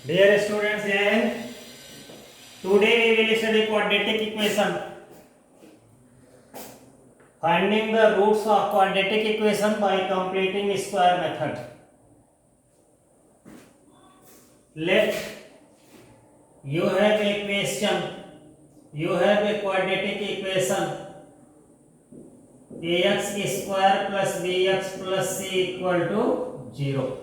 Dear students, and today we will study quadratic equation. Finding the roots of quadratic equation by completing square method. Let you have a question. You have a quadratic equation. Ax square plus bx plus c equal to 0.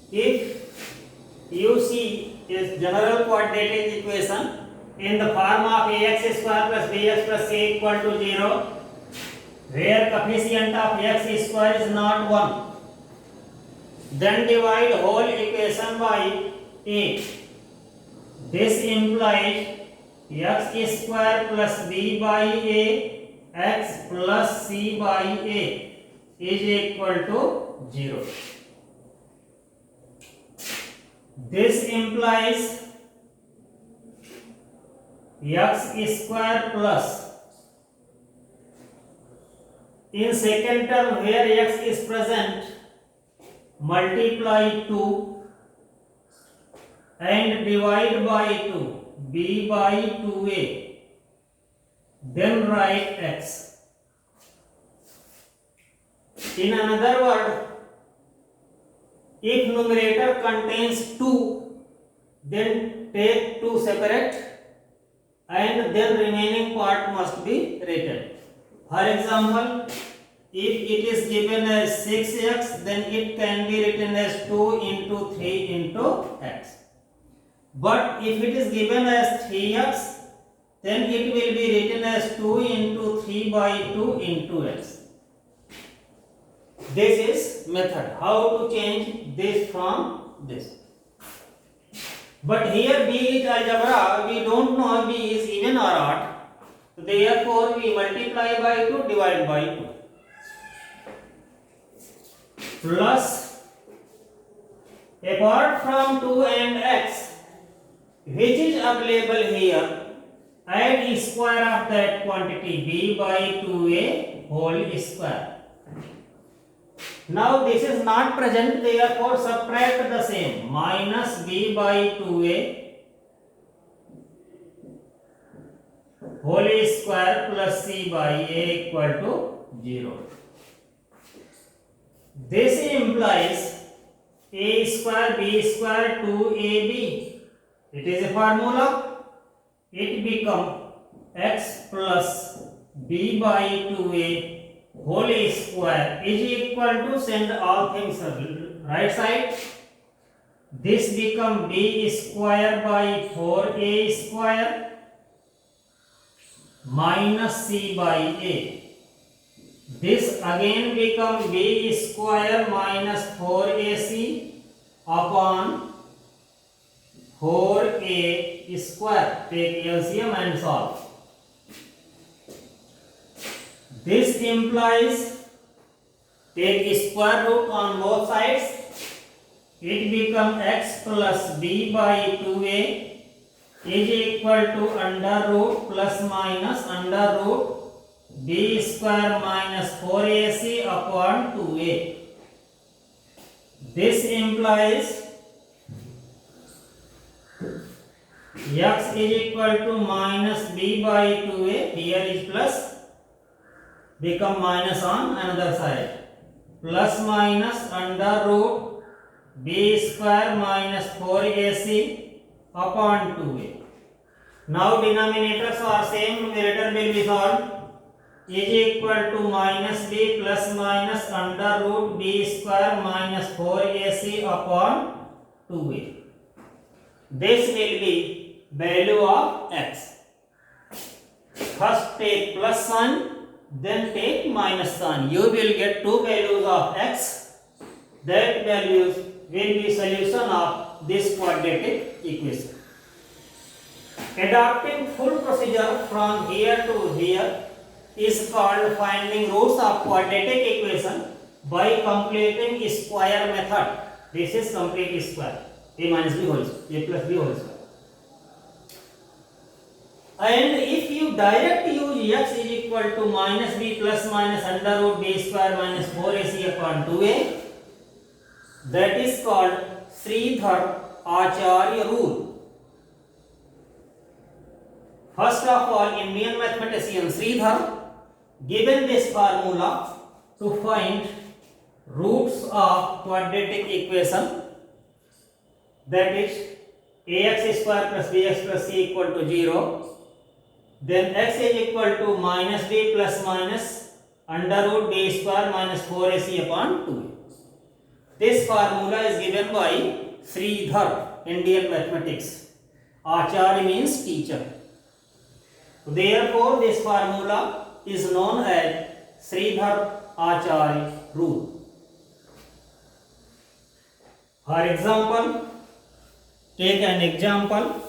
If you see is general quadratic equation in the form of ax square plus bx plus c equal to 0, where coefficient of x square is not 1, then divide whole equation by a. This implies x square plus b by a x plus c by a is equal to 0. This implies x square plus, in second term where x is present, multiply 2 and divide by 2, b by 2a, then write x. In another word, if numerator contains 2, then take 2 separate and then remaining part must be written. For example, if it is given as 6x, then it can be written as 2 into 3 into x. But if it is given as 3x, then it will be written as 2 into 3 by 2 into x. This is method. How to change this from this. But here b is algebra. We don't know b is even or odd. Therefore, we multiply by 2, divide by 2. Plus, apart from 2 and x, which is available here, add square of that quantity b by 2a whole square. Now this is not present, therefore subtract the same, minus b by 2a whole square plus c by a equal to 0. This implies a square b square 2ab. It is a formula. It become x plus b by 2a whole square is equal to, send all things right side. This become b square by 4a square minus c by a. This again become b square minus 4ac upon 4a square. Take LCM and solve. This implies, take square root on both sides. It become x plus b by 2a is equal to under root plus minus under root b square minus 4ac upon 2a. This implies x is equal to minus b by 2a, here is plus, become minus on another side, plus minus under root b square minus 4ac upon 2a. Now denominators are same, numerator will be solved, is equal to minus b plus minus under root b square minus 4ac upon 2a. This will be value of x. First take plus sign, then take minus sign. You will get two values of x. That values will be solution of this quadratic equation. Adopting full procedure from here to here is called finding roots of quadratic equation by completing square method. This is complete square. A minus b whole square, a plus b whole square. And if you direct use x is equal to minus b plus minus under root b square minus 4ac upon 2a, That is called Sridhar Acharya rule. First of all, Indian mathematician Sridhar given this formula to find roots of quadratic equation, that is ax square plus bx plus c equal to 0. Then x is equal to minus b plus minus under root d square minus 4ac upon 2. This formula is given by Sridhar, Indian mathematics. Acharya means teacher. Therefore, this formula is known as Sridhar Acharya rule. For example, take an example.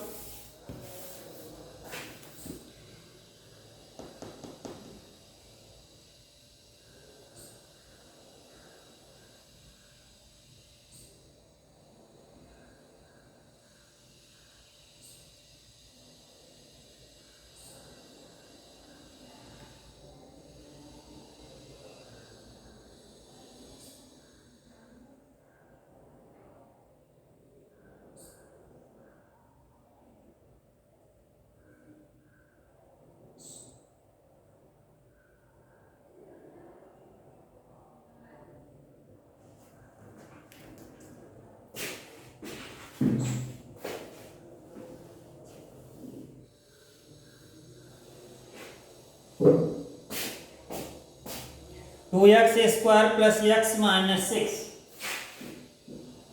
Two x square plus x minus 6.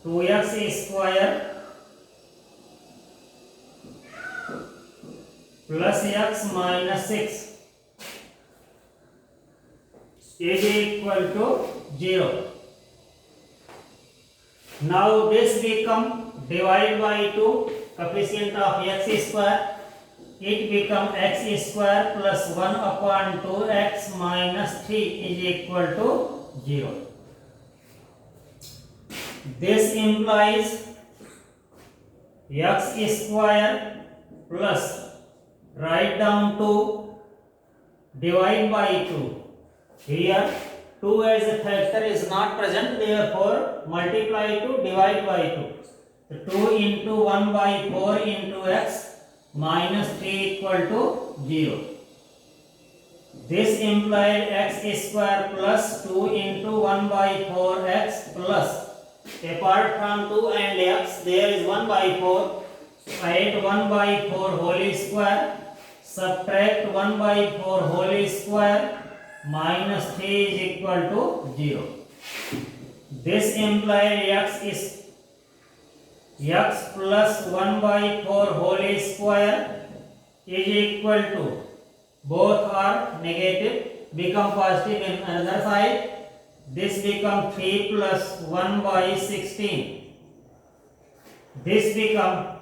2x square plus x minus 6 is equal to 0. Now this become divided by 2, coefficient of x square, it become x square plus 1 upon 2x minus 3 is equal to 0. This implies x square plus, write down 2, divide by 2. Here 2 as a factor is not present, therefore multiply 2, divide by 2. So 2 into 1 by 4 into x minus 3 equal to 0. This implies x square plus 2 into 1 by 4x plus, apart from 2 and x there is 1 by 4, add 1 by 4 whole square, subtract 1 by 4 whole square, minus 3 is equal to 0. This implies x plus 1 by 4 whole square is equal to, both are negative, become positive in another side. This become 3 plus 1 by 16. This become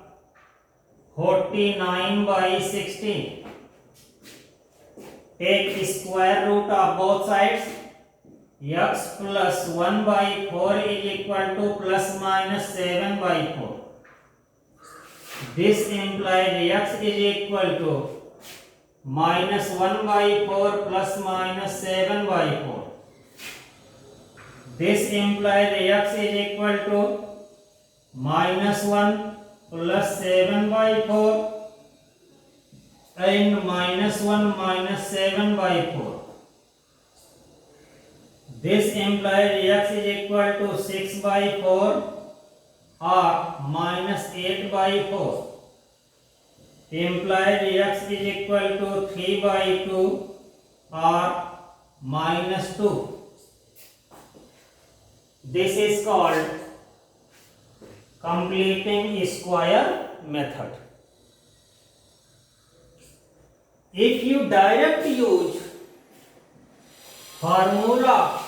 49 by 16. Take square root of both sides. X plus 1 by 4 is equal to plus minus 7 by 4. This implies x is equal to minus 1 by 4 plus minus 7 by 4. This implies x is equal to minus 1 plus 7 by 4 and minus 1 minus 7 by 4. This implies x is equal to 6 by 4 or minus 8 by 4. Implies x is equal to 3 by 2 or minus 2. This is called completing square method. If you direct use formula,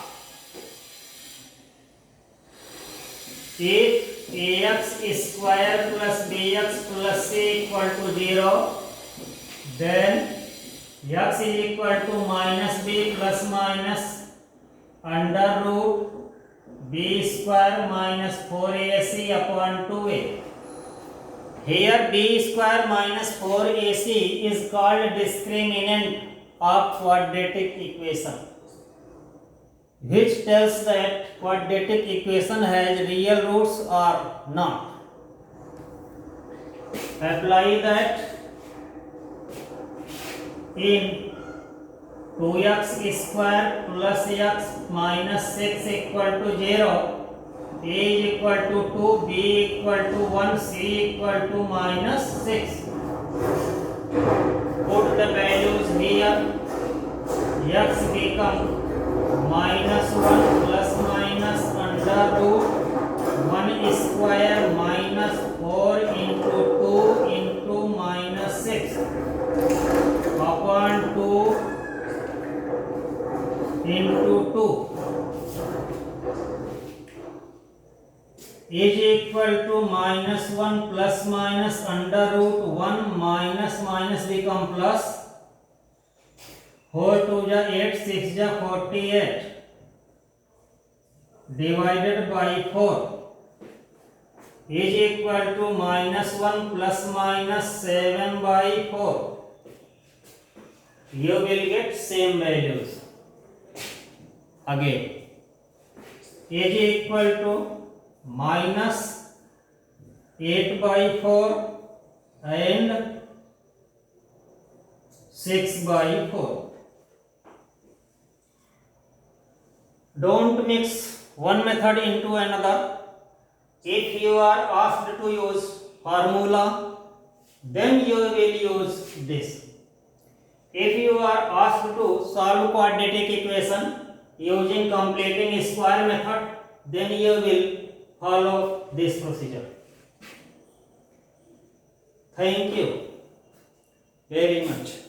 if ax square plus bx plus c equal to 0, then x is equal to minus b plus minus under root b square minus 4ac upon 2a. Here b square minus 4ac is called discriminant of quadratic equation. which tells that quadratic equation has real roots or not. Apply that in 2x square plus x minus 6 equal to 0, a is equal to 2, b equal to 1, c equal to minus 6. Put the values here. X become minus 1 plus minus under root 1 square minus 4 into 2 into minus 6 upon 2 into 2 is equal to minus 1 plus minus under root 1 minus minus become plus 4 2 ja 8 6 ja 48 divided by 4 is equal to minus 1 plus minus 7 by 4. You will get same values. Again, is equal to minus 8 by 4 and 6 by 4. Don't mix one method into another. If you are asked to use formula, then you will use this. If you are asked to solve quadratic equation using completing square method, then you will follow this procedure. Thank you very much.